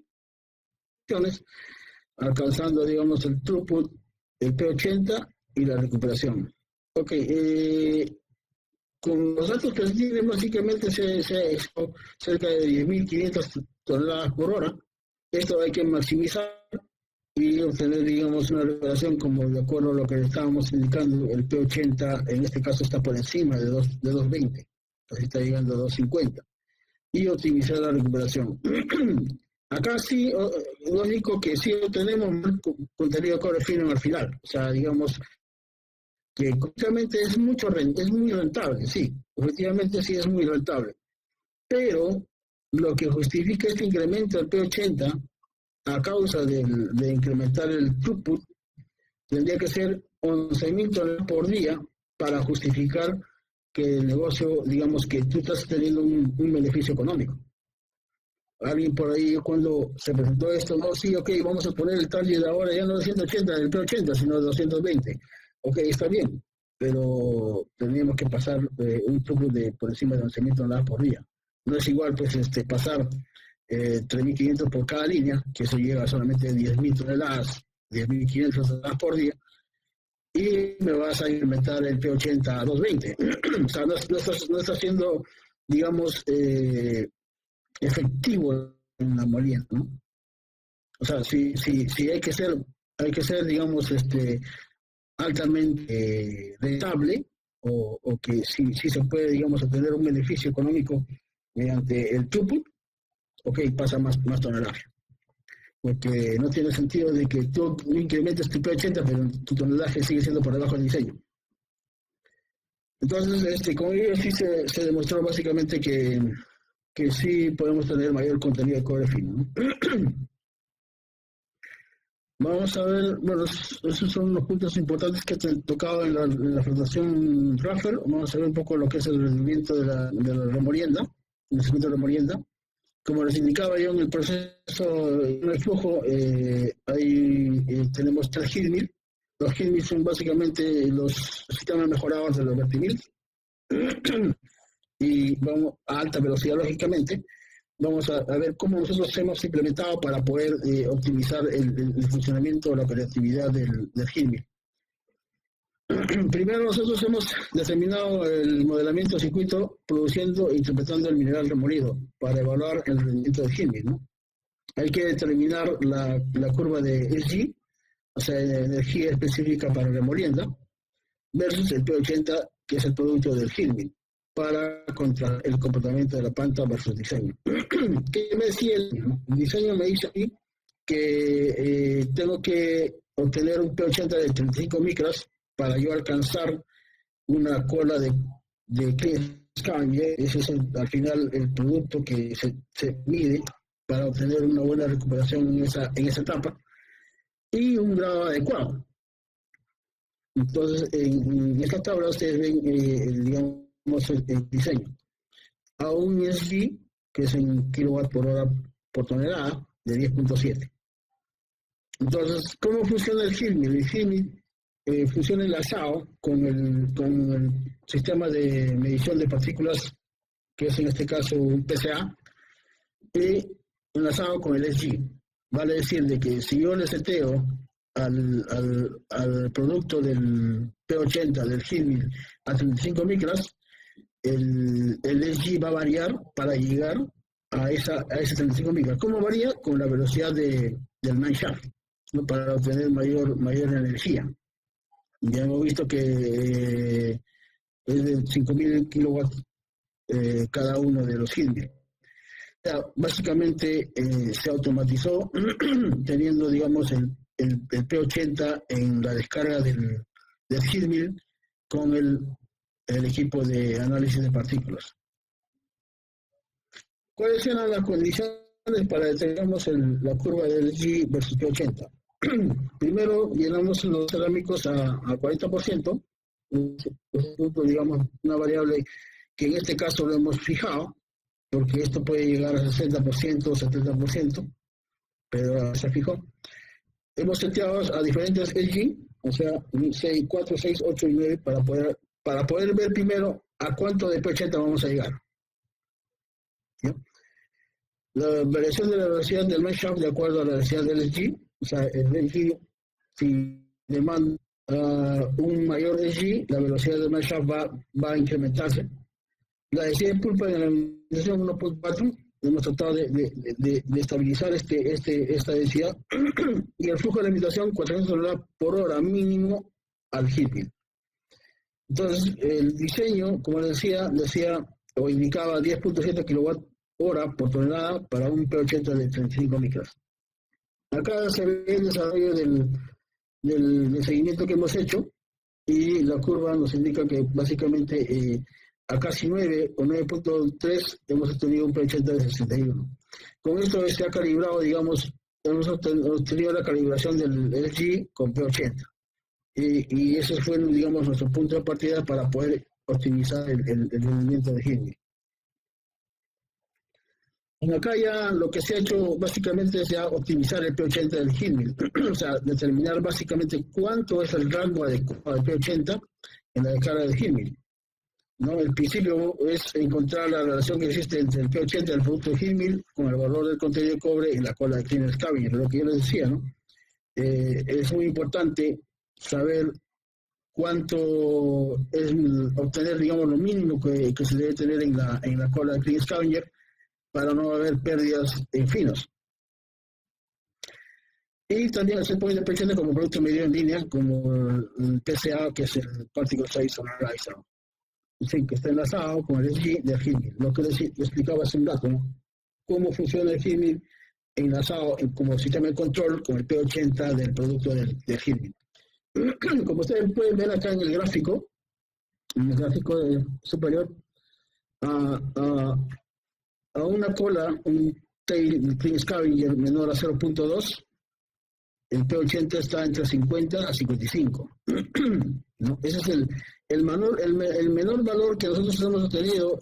alcanzando, digamos, el throughput, el P80 y la recuperación. Ok, con los datos que se tienen, básicamente se expo cerca de 10.500 toneladas por hora. Esto hay que maximizar y obtener, digamos, una recuperación como de acuerdo a lo que estábamos indicando, el P80 en este caso está por encima de 220, casi está llegando a 250, y optimizar la recuperación. Acá sí, lógico que sí obtenemos contenido de cobre fino al final, o sea, digamos que obviamente es muy rentable, sí, efectivamente sí es muy rentable, pero lo que justifica este incremento del P80 a causa de incrementar el throughput tendría que ser 11.000 toneladas por día para justificar que el negocio, digamos que tú estás teniendo un beneficio económico. Alguien por ahí cuando se presentó esto, no, sí, ok, vamos a poner el target ahora ya no de 180 del P80, sino de 220. Ok, está bien, pero teníamos que pasar un throughput de por encima de 11.000 toneladas por día. No es igual pues pasar 3.500 por cada línea, que eso llega solamente a 10.000 toneladas, 10.500 toneladas por día, y me vas a incrementar el P80 a 220. O sea, no está siendo, digamos, efectivo en la molienda, ¿no? O sea, si hay que ser, digamos, altamente rentable, o que sí se puede, digamos, obtener un beneficio económico mediante el throughput, ok, pasa más tonelaje. Porque no tiene sentido de que tú incrementes tu P80, pero tu tonelaje sigue siendo por debajo del diseño. Entonces, con ello sí se demostró básicamente que sí podemos tener mayor contenido de cobre fino, ¿no? Vamos a ver, bueno, esos son los puntos importantes que te tocaba en la flotación Raffer. Vamos a ver un poco lo que es el rendimiento de la remolienda, el circuito de remolienda. Como les indicaba yo en el proceso, en el flujo, tenemos 3 heat mills. Los heat mills son básicamente los sistemas mejorados de los vertimills. Y vamos a alta velocidad, lógicamente. Vamos a ver cómo nosotros hemos implementado para poder optimizar el funcionamiento o la operatividad del heat mill. Primero nosotros hemos determinado el modelamiento de circuito produciendo e interpretando el mineral remolido para evaluar el rendimiento del heat mill, ¿no? Hay que determinar la curva de SG, o sea, energía específica para remolienda, versus el P80, que es el producto del heat mill, para contra el comportamiento de la planta versus diseño. ¿Qué me decía el diseño? Me dice a mí que tengo que obtener un P80 de 35 micras para yo alcanzar una cola de clean scavenger. Ese es al final el producto que se mide para obtener una buena recuperación en esa etapa y un grado adecuado. Entonces, en esta tabla ustedes ven, digamos, el diseño. A un ESG, que es en kilowatt por hora por tonelada, de 10.7. Entonces, ¿cómo funciona el heat mill? El heat mill funciona enlazado con el sistema de medición de partículas, que es en este caso un PCA, y enlazado con el SG. Vale decir de que si yo le seteo al producto del P80 del heat mill a 35 micras, el SG va a variar para llegar a ese 35 micras. ¿Cómo varía? Con la velocidad del mineshaft, ¿no? Para obtener mayor energía. Ya hemos visto que es de 5.000 kilowatts cada uno de los heat mill. O sea, básicamente se automatizó teniendo, digamos, el P80 en la descarga del heat mill con el equipo de análisis de partículas. ¿Cuáles eran las condiciones para determinar la curva del G versus P80? Primero, llenamos los cerámicos a 40%, digamos, una variable que en este caso lo hemos fijado, porque esto puede llegar a 60% o 70%, pero se fijó. Hemos seteado a diferentes LG, o sea, 4, 6, 8 y 9, para poder ver primero a cuánto de P80 vamos a llegar. ¿Sí? La variación de la velocidad del mineshaft de acuerdo a la velocidad del SG, o sea, el SG, si demanda un mayor SG, la velocidad de mash va a incrementarse. La densidad de pulpa en la alimentación 1.4, hemos tratado de estabilizar esta densidad y el flujo de alimentación 400 toneladas por hora mínimo al heat mill. Entonces, el diseño, como decía o indicaba 10.7 kWh por tonelada para un P80 de 35 micras. Acá se ve el desarrollo del seguimiento que hemos hecho y la curva nos indica que básicamente a casi 9 o 9.3 hemos obtenido un P80 de 61. Con esto se ha calibrado, digamos, hemos obtenido la calibración del LG con P80. Y ese fue, digamos, nuestro punto de partida para poder optimizar el rendimiento de heat mill. Acá ya lo que se ha hecho básicamente es ya optimizar el P80 del heat mill, o sea, determinar básicamente cuánto es el rango adecuado del P80 en la descarga del heat mill. ¿No? El principio es encontrar la relación que existe entre el P80 del producto de heat mill con el valor del contenido de cobre y la cola de cleaner scavenger, lo que yo les decía, ¿no? Es muy importante saber cuánto es obtener, digamos, lo mínimo que se debe tener en la cola de cleaner scavenger para no haber pérdidas en finos. Y también se puede depender como producto medido en línea, como el PSA, que es el Particle Size Analyzer. Sí, que está enlazado con el SG del heat mill. Lo que les explicaba hace un rato, ¿no? Cómo funciona el heat mill enlazado como sistema de control con el P80 del producto del heat mill. Como ustedes pueden ver acá en el gráfico superior, a una cola, un tail clean scavenger menor a 0.2, el P80 está entre 50 a 55. ¿No? Ese es el menor valor que nosotros hemos obtenido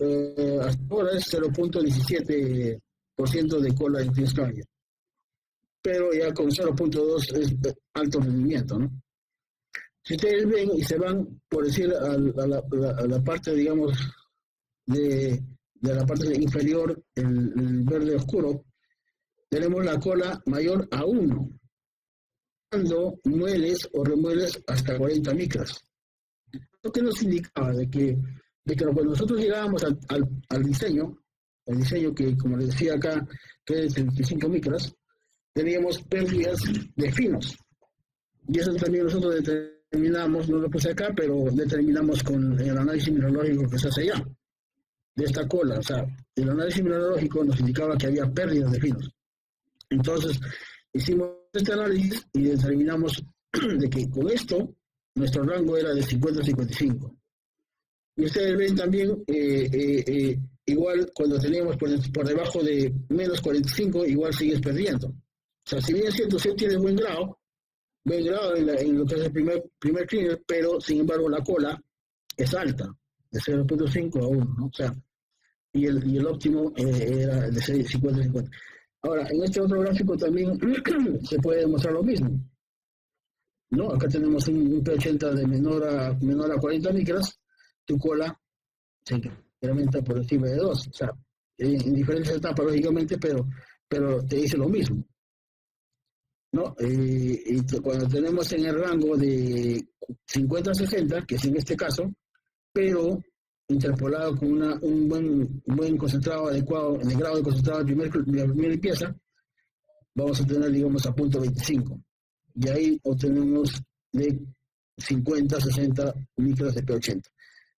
hasta ahora es 0.17% de cola de clean scavenger. Pero ya con 0.2 es alto rendimiento, ¿no? Si ustedes ven y se van, por decir, a la parte, digamos, de la parte inferior, el verde oscuro, tenemos la cola mayor a 1, cuando mueles o remueles hasta 40 micras. Lo que nos indicaba de que cuando nosotros llegábamos al diseño, el diseño que, como les decía acá, que es de 35 micras, teníamos pérdidas de finos. Y eso también nosotros determinamos, no lo puse acá, pero determinamos con el análisis mineralógico que se hace allá, de esta cola. O sea, el análisis mineralógico nos indicaba que había pérdidas de finos. Entonces, hicimos este análisis y determinamos de que con esto, nuestro rango era de 50 a 55. Y ustedes ven también, igual cuando teníamos por debajo de menos 45, igual sigues perdiendo. O sea, si bien es cierto, usted tiene buen grado en lo que es el primer cleaner, pero sin embargo la cola es alta, de 0.5 a 1, ¿no? O sea, y el óptimo era de 50 a 50. Ahora, en este otro gráfico también se puede demostrar lo mismo, ¿no? Acá tenemos un P80 de menor a 40 micras, tu cola se incrementa por encima de 2, o sea, en diferentes etapas, lógicamente, pero te dice lo mismo, ¿no? Y cuando tenemos en el rango de 50 a 60, que es en este caso, pero interpolado con un buen concentrado adecuado, en el grado de concentrado de la primera limpieza, vamos a tener, digamos, a punto 25. Y ahí obtenemos de 50 a 60 micras de P80.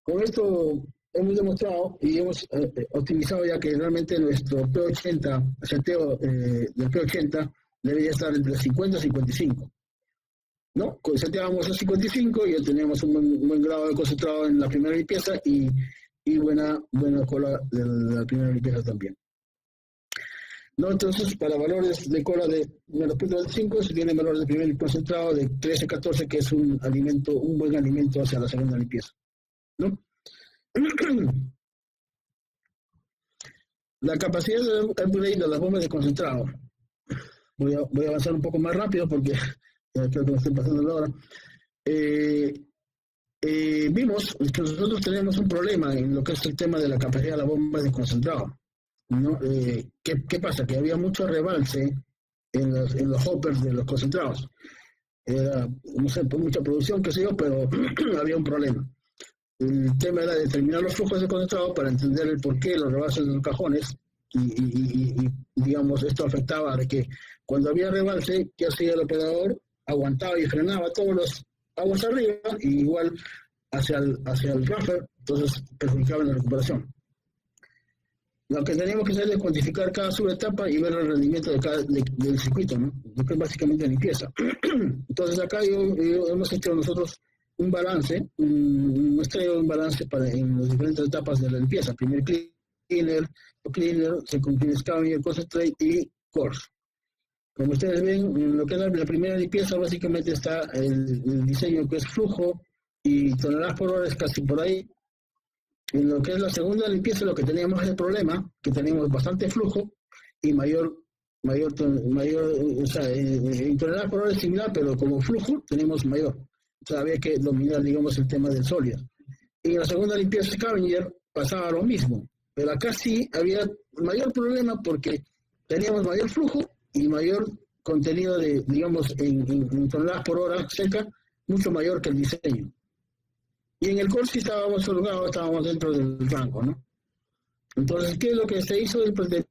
Con esto hemos demostrado y hemos optimizado ya que realmente nuestro P80, el seteo del P80 debería estar entre 50 y 55. ¿No? Seteábamos a 55 y obtenemos un buen grado de concentrado en la primera limpieza y buena cola de la primera limpieza también. ¿No? Entonces, para valores de cola de menos 0.25 se tiene valor de primer concentrado de 13 a 14, que es un buen alimento hacia la segunda limpieza, ¿no? La capacidad de upgrade de las bombas de concentrado. Voy a avanzar un poco más rápido porque creo que me estoy pasando la hora. Vimos que nosotros tenemos un problema en lo que es el tema de la capacidad de la bomba de concentrado, ¿no? ¿Qué pasa? Que había mucho rebalse en los hoppers de los concentrados. era, no sé, por mucha producción, qué sé yo, pero había un problema. El tema era determinar los flujos de concentrado para entender el porqué de los rebalses de los cajones y, digamos, esto afectaba de que cuando había rebalse, ¿qué hacía el operador? Aguantaba y frenaba todos los aguas arriba y igual hacia el buffer, entonces perjudicaba en la recuperación. Lo que teníamos que hacer es cuantificar cada subetapa y ver el rendimiento del circuito, ¿no? Lo que es básicamente limpieza. Entonces acá hemos hecho nosotros un balance, un muestreo de un balance en las diferentes etapas de la limpieza. Primer cleaner, second cleaner scavenger, concentrate y course. Como ustedes ven, en lo que es la primera limpieza básicamente está el diseño que es flujo y toneladas por hora es casi por ahí. En lo que es la segunda limpieza lo que teníamos es el problema, que teníamos bastante flujo y mayor o sea, en toneladas por hora es similar, pero como flujo tenemos mayor. O sea, había que dominar, digamos, el tema del sólido. Y en la segunda limpieza Scavenger pasaba lo mismo, pero acá sí había mayor problema porque teníamos mayor flujo y mayor contenido de, digamos, en toneladas por hora seca, mucho mayor que el diseño. Y en el core sí estábamos holgados, estábamos dentro del rango, ¿no? Entonces, ¿qué es lo que se hizo del procedimiento?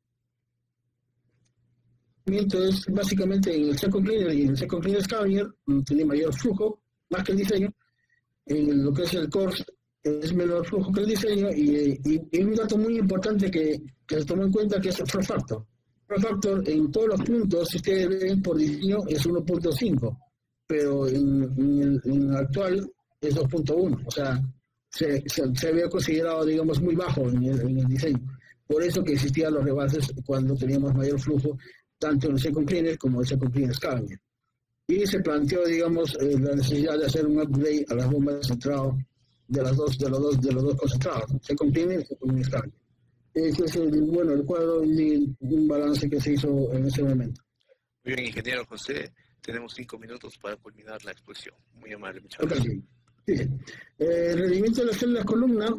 Es básicamente en el second cleaner y en el second cleaner scavenger tenía mayor flujo, más que el diseño. En lo que es el core es menor flujo que el diseño y un dato muy importante que se tomó en cuenta que es el flow factor. El flow factor en todos los puntos, si ustedes ven por diseño, es 1.5, pero en el actual es 2.1, o sea, se había considerado, digamos, muy bajo en el diseño. Por eso que existían los rebases cuando teníamos mayor flujo, tanto en el second cleaner como en el second cleaner scavenger. Y se planteó, digamos, la necesidad de hacer un upgrade a las bombas de centrado de los dos concentrados, second cleaner y second cleaner scavenger. Ese es el cuadro y un balance que se hizo en ese momento. Muy bien, ingeniero José, tenemos 5 minutos para culminar la exposición. Muy amable, muchas gracias. Okay. Sí. El rendimiento de las células columna,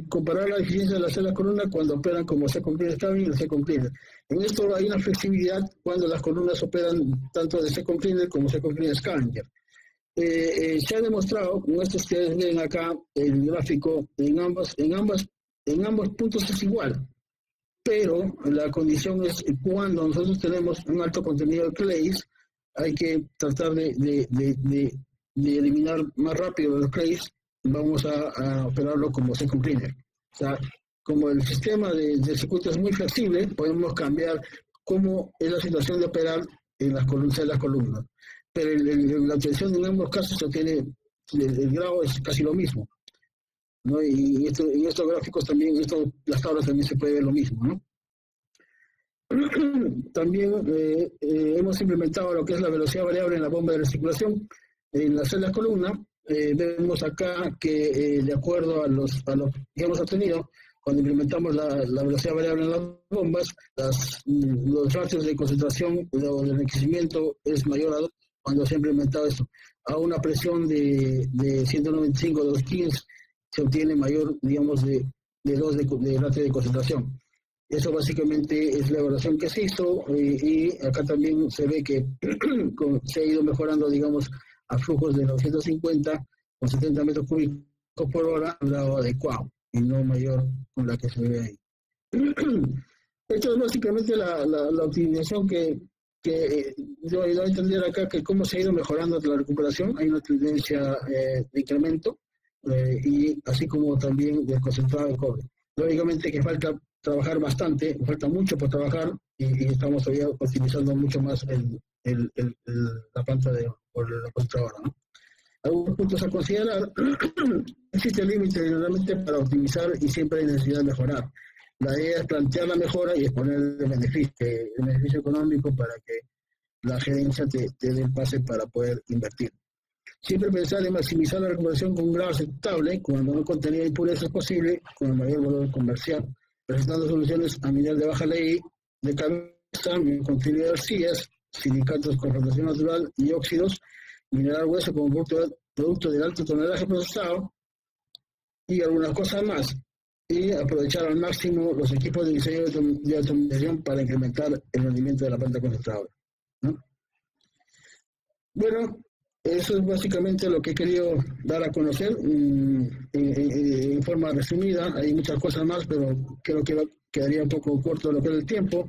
comparar la eficiencia de las células columna cuando operan como second cleaner scavenger y second cleaner. En esto hay una flexibilidad cuando las columnas operan tanto de second cleaner como second cleaner scavenger. Se ha demostrado, como estos que ustedes ven acá, el gráfico en ambos puntos es igual, pero la condición es cuando nosotros tenemos un alto contenido de clays, hay que tratar de eliminar más rápido los clays, vamos a operarlo como second cleaner. O sea, como el sistema del circuito es muy flexible, podemos cambiar cómo es la situación de operar en las columnas. Pero la obtención en ambos casos el grado es casi lo mismo, ¿no? Y en estos gráficos también, las tablas también se puede ver lo mismo, ¿no? También hemos implementado lo que es la velocidad variable en la bomba de recirculación. En las celdas columna, vemos acá que de acuerdo a los que hemos obtenido, cuando implementamos la velocidad variable en las bombas, los ratios de concentración o de enriquecimiento es mayor a 2 cuando se ha implementado esto. A una presión de 195 215 se obtiene mayor, digamos, de 2 de ratio de concentración. Eso básicamente es la evaluación que se hizo y acá también se ve que se ha ido mejorando, digamos, a flujos de 950 con 70 metros cúbicos por hora, un grado adecuado y no mayor con la que se ve ahí. Esto es básicamente la optimización que yo he ido a entender acá, que cómo se ha ido mejorando la recuperación. Hay una tendencia de incremento y así como también del concentrado de cobre. Lógicamente que falta trabajar bastante, falta mucho por trabajar y estamos todavía optimizando mucho más la planta por la concentradora, ¿no? Algunos puntos a considerar. Existe límite generalmente para optimizar y siempre hay necesidad de mejorar. La idea es plantear la mejora y exponer el beneficio económico para que la gerencia te dé el pase para poder invertir. Siempre pensar en maximizar la recuperación con un grado aceptable, con el menor contenido de impurezas posible, con el mayor valor comercial, presentando soluciones a mineral de baja ley de cabeza, contenido de arcillas, silicatos con flotación natural y óxidos, mineral hueso como producto del alto tonelaje procesado y algunas cosas más. Y aprovechar al máximo los equipos de diseño de automatización para incrementar el rendimiento de la planta concentradora, ¿no? Bueno, Eso es básicamente lo que he querido dar a conocer en forma resumida. Hay muchas cosas más, pero creo que quedaría un poco corto lo que es el tiempo.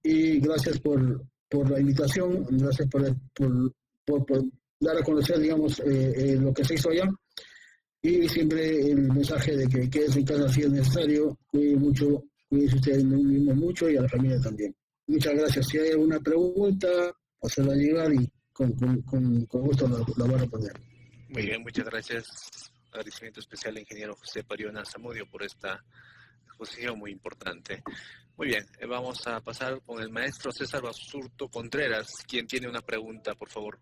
Y gracias por la invitación, gracias por dar a conocer, digamos, lo que se hizo allá. Y siempre el mensaje de que quédese en casa si es necesario, cuide mucho, cuídense ustedes mismos mucho y a la familia también. Muchas gracias. Si hay alguna pregunta, hacerla llegar y con gusto la voy a responder. Muy bien, muchas gracias. Agradecimiento especial al ingeniero José Pariona Zamudio por esta exposición muy importante. Muy bien, vamos a pasar con el maestro César Basurto Contreras, quien tiene una pregunta, por favor.